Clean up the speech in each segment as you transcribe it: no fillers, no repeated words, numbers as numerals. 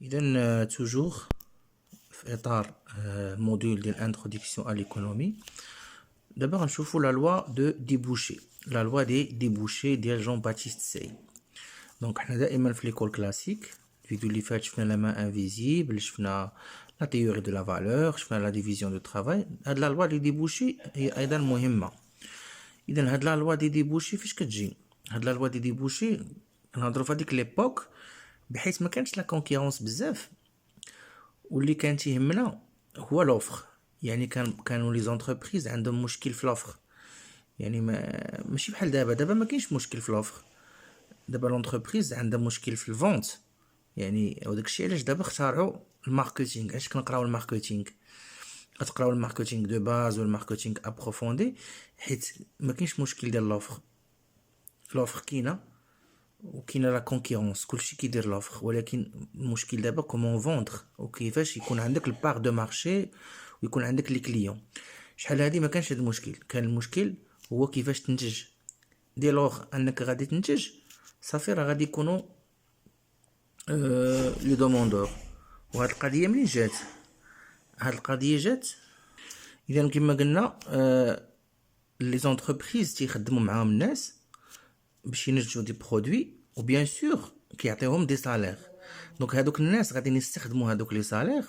إذا توجور في إطار الموديول ديال introduction à l'économie. دابا غنشوفو لا لوا دو ديبوشي، لا لوا دي ديبوشي ديال جون باتيست سي. دونك حنا دائما في ليكول كلاسيك الفيديو اللي فات شفنا لا مان انفيزيبل، شفنا لا تيوري دو لا فالور، شفنا لا ديفيزيون دو ترافاي. هاد لا لوا دي ديبوشي هي ايضا مهمه. اذا هاد لا لوا دي ديبوشي فاش كتجي؟ هاد لا لوا دي ديبوشي كنهضروا في هذيك ليبوك بحيث ما كانش لا كونكورونس بزاف، واللي كان تيهمنا هو لوفر. يعني كانوا لي زونتربريز عندهم مشكل في لوفر، يعني ماشي بحال دابا ما كاينش مشكل في لوفر. دابا لونتربريز عندها مشكل في الفونت، يعني وداك الشيء علاش دابا اخترعوا الماركتينغ. علاش كنقراو الماركتينغ؟ كتقراو الماركتينغ دو باز والماركتينغ ابروفوندي حيت ما كاينش مشكل ديال لوفر. لوفر كاينه وكاينه لا كونكورونس، كلشي كيدير لوفر، ولكن المشكل دابا كومون فوندر وكيفاش يكون عندك البار دو مارشي ويكون عندك لي كليون. شحال هادي ما كانش هاد المشكل، كان المشكل هو كيفاش تنتج. دي لوغ انك غادي تنتج صافي راه غادي يكونوا لي دوموندور. وهاد القضيه منين جات؟ هاد القضيه جات اذا كما قلنا لي زونتربريز تيخدموا معاهم الناس باش ينتجوا دي برودوي، وبيان سور كيعطيوهم دي سالير. دونك هادوك الناس غادي يستخدموا هادوك لي سالير.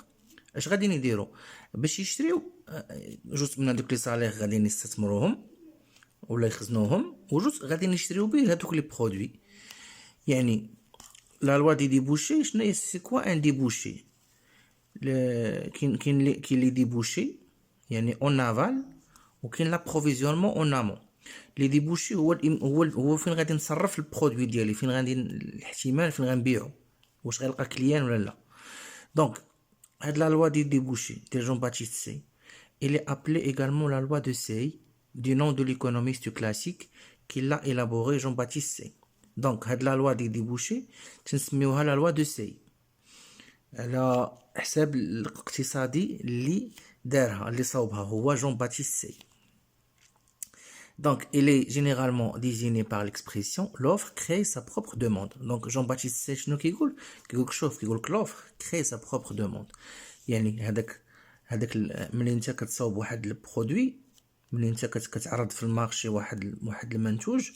اش غادي يديروا باش يشريو؟ جزء من هادوك لي سالير غادي يستثمروهم ولا يخزنوهم، وجزء غادي نشريو به هادوك لي برودوي. يعني لا لوا دي ديبوشي شنو هي؟ سي كوا ان ديبوشي؟ كاين لي ديبوشي يعني اون افال، وكاين لابروفيزيونمون اون امون. لي ديبوشي هو فين غادي نصرف البرودوي ديالي، فين غادي الاحتمال فين غنبيعو، واش غيلقى كليان ولا لا. دونك هاد لا لوا دي ديبوشي ديال جون باتيست سي il est appelé également la loi de Say, du nom de l'économiste classique qui l'a élaboré Jean-Baptiste Say. Donc هاد la loi des débouchés تنسميوها la loi de Say على حساب الاقتصادي اللي دارها اللي صوبها هو جون باتيست سي. Donc, il est généralement désigné par l'expression l'offre crée sa propre demande. Donc, Jean-Baptiste Say شنو كيقول؟ كيقول que l'offre crée sa propre demande. يعني هذاك ملي انت كتصاوب واحد البرودوي، ملي انت كتعرض في المارشي واحد المنتوج،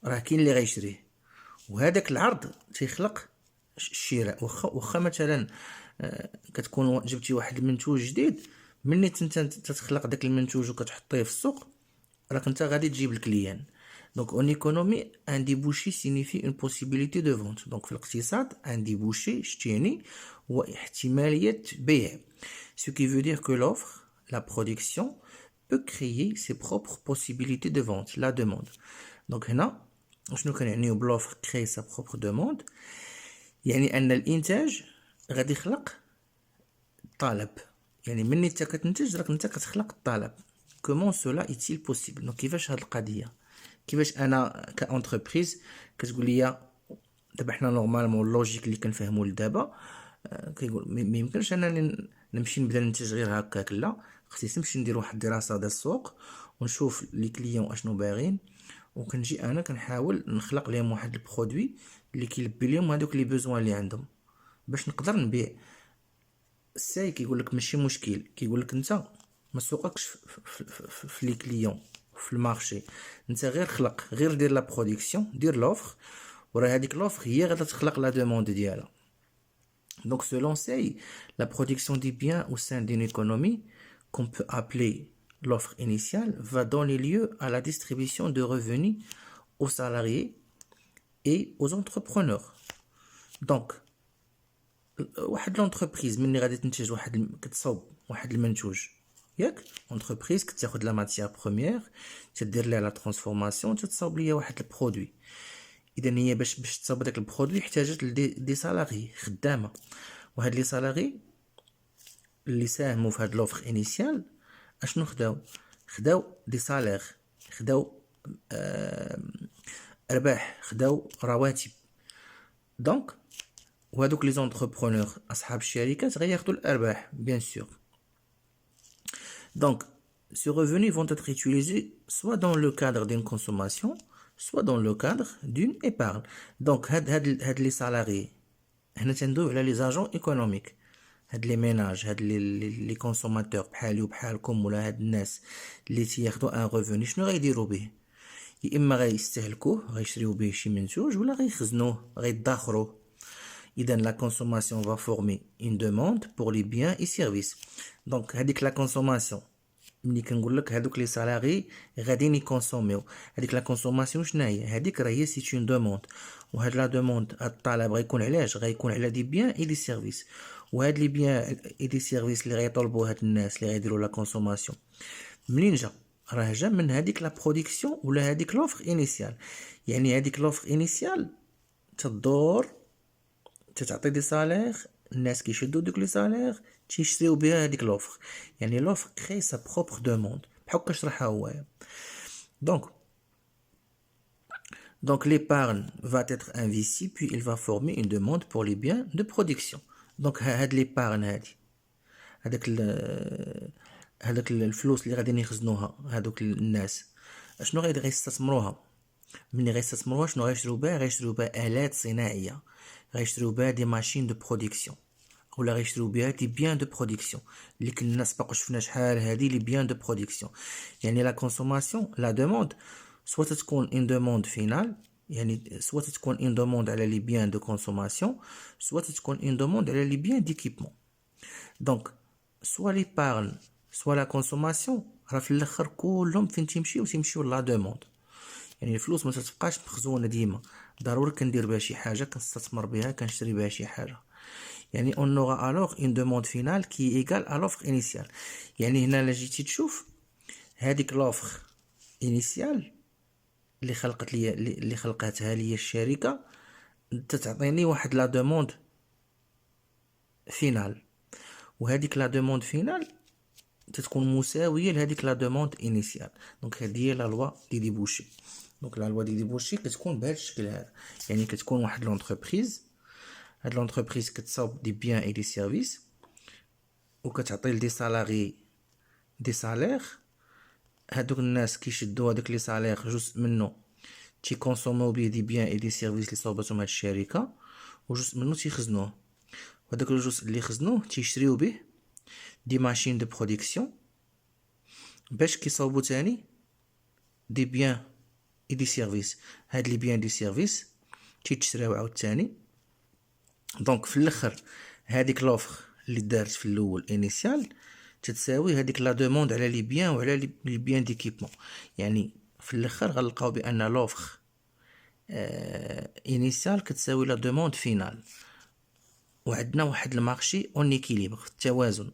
راه كاين اللي غيشريه، وهذاك العرض تيخلق الشراء. واخا مثلا كتكون جبتي واحد المنتوج جديد، ملي انت تتخلق داك المنتوج وكتحطيه في السوق، راك انت غادي تجيب الكليان. دونك اون ايكونومي ان ديبوشي سينيفي اون بوسيبيليتي دو فونت. دونك في الاقتصاد ان ديبوشي شتيني هو احتماليه بيع. Ce qui veut dire que l'offre, la production, peut créer ses propres possibilités de vente, la demande. Donc هنا شنو كنعنيو بلوفر créer sa propre demande؟ يعني ان الانتاج غادي يخلق طلب. يعني مني انت كتنتج راك انت كتخلق الطلب. كومون سولا ايتيل بوسيبل؟ دونك كيفاش هاد القضيه؟ كيفاش انا كانتربريز كتقول لي دابا حنا نورمالمون اللوجيك اللي كنفهمو لدابا كيقول ما يمكنش انني نمشي نبدا ننتج غير هكاك، لا خصني نمشي ندير واحد الدراسه ديال السوق ونشوف لي كليون اشنو باغين، وكنجي انا كنحاول نخلق لهم واحد البرودوي اللي كيلبي لهم هذوك لي بوزوان اللي عندهم باش نقدر نبيع. الساي كيقول لك ماشي مشكل، كيقول لك انت ما سوقكش في لي كليون في المارشي، انت غير خلق، غير دير لا برودكسيون، دير لوفر، وراه هذيك لوفر هي غادا تخلق لا دوموند ديالها. Donc selon Say, la production des biens au sein d'une économie qu'on peut appeler l'offre initiale va donner lieu à la distribution de revenus aux salariés et aux entrepreneurs. Donc واحد لونتربريز ملي غادي تنتج كتصاوب واحد المنتوج، ياك اونتربريز كتاخد لا ماتيير بروميير تدير ليها لا ترانسفورماسيون تتصاوب ليا واحد البرودوي. اذا هي باش تصاوب داك البرودوي احتاجت دي سالاري خدامه، وهاد لي سالاري اللي ساهموا في هاد لوفر انيسيال اشنو خداو دي سالير، خداو ارباح، خداو رواتب. دونك وهادوك لي زونتربرونور اصحاب الشركات غياخدوا الارباح بيان سور. Donc, ces revenus vont être utilisés soit dans le cadre d'une consommation, soit dans le cadre d'une épargne. Donc, هاد les salariés هنا تندوي على لي زاجون ايكونوميك، هاد لي ميناج، هاد لي كونسوماتور بحالي وبحالكم، ولا هاد الناس اللي تياخدو ان ريفوني، شنو غيديروا به؟ يا اما غيستهلكوه، غيشريو به شي منتوج، ولا غيخزنوه، غيدخروه. اذا لا كونسوماسيون va former une demande pour les biens et services. دونك هذيك لا كونسوماسيون، ملي كنقول لك هذوك لي سالاري غاديين يكونسوميو، هذيك لا كونسوماسيون شناهي؟ هذيك راه هي سي اون دوموند، وهاد لا دوموند الطلب غيكون علاش؟ غيكون على دي بيان اي دي سيرفيس، وهاد لي بيان اي دي سيرفيس اللي غيطلبوا هاد الناس اللي غيديروا لا كونسوماسيون منين جا؟ راه جا من هذيك لا برودكسيون ولا هذيك لوفر انيسيال. يعني هذيك لوفر انيسيال تدور، تتعطي دي سالير، الناس كيشدو دوك لي سالير تيشريو بها هذيك لوفر. يعني لوفر كري سا بروبر دوموند، بحال هكا شرحها هوايا. Donc l'épargne va être investie, puis il va former une demande pour les biens de production. Donc هاد l'épargne هذاك الفلوس اللي غادي يخزنوها هذوك الناس، شنو غيستثمروها؟ ملي غيستثمروها شنو غيشريو بها؟ غيشريو بها آلات صناعية، غيشريو بها دي ماشين دو برودكسيون، ولا غيشريو بها دي بيان دو برودكسيون اللي كنا سبق شفنا شحال هادي لي بيان دو برودكسيون. يعني لا كونسوماسيون، لا دوموند سوا تكون اون دوموند فينال، يعني سوا تكون اون دوموند على لي بيان دو كونسوماسيون، سوا تكون اون دوموند على لي بيان ديكيبمون. دونك سوا ليبارن سوا لا كونسوماسيون راه في الاخر كلهم فين تيمشيو لا دوموند. يعني الفلوس ما تتبقاش مخزونه ديما، ضروري كندير بها شي حاجه، كنستثمر بها، كنشري بها شي حاجه. يعني on aura alors une demande finale qui est égale à l'offre initiale. يعني هنا لا جيتي تشوف هذيك لوفر انيسيال اللي خلقتها لي الشركه تتعطيني واحد لا دوموند فينال، وهذيك لا دوموند فينال تتكون مساويه لهذيك لا دوموند انيسيال. دونك هذه هي لا لوا دي ديبوشي. دونك لا لوا دي ديبوشي كتكون بهذا الشكل هذا. يعني كتكون واحد لونتربريز، هاد لونتربريز كتصاوب دي بيان اي دي سيرفيس، وكتعطي لدي سالاري دي سالير. هادوك الناس كيشدو هادوك لي سالير، جزء منه تيكونسومو بيه دي بيان اي دي سيرفيس اللي صوبتهم هاد الشركه، وجزء منه تيخزنوه. وهداك الجزء اللي خزنوه تيشريو به دي ماشين دو برودكسيون باش كيصاوبو تاني دي بيان اي دي سيرفيس. هاد لي بيان دي سيرفيس تيتشراو عاود تاني. دونك في الاخر هذيك لوفر اللي دارت في الاول انيسيال تتساوي هذيك لا دوموند على لي بيان وعلى لي بيان ديكيبمون. يعني في الاخر غنلقاو بان لوفر انيسيال كتساوي لا دوموند فينال، وعندنا واحد المارشي اون ايكيليبر في التوازن.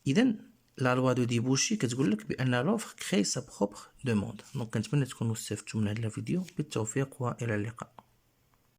اذا لا لوا دو ديبوشي كتقول لك بان لوفر كري سا بروبر دوموند. دونك كنتمنى تكونوا استفدتوا من هذا الفيديو. بالتوفيق والى اللقاء.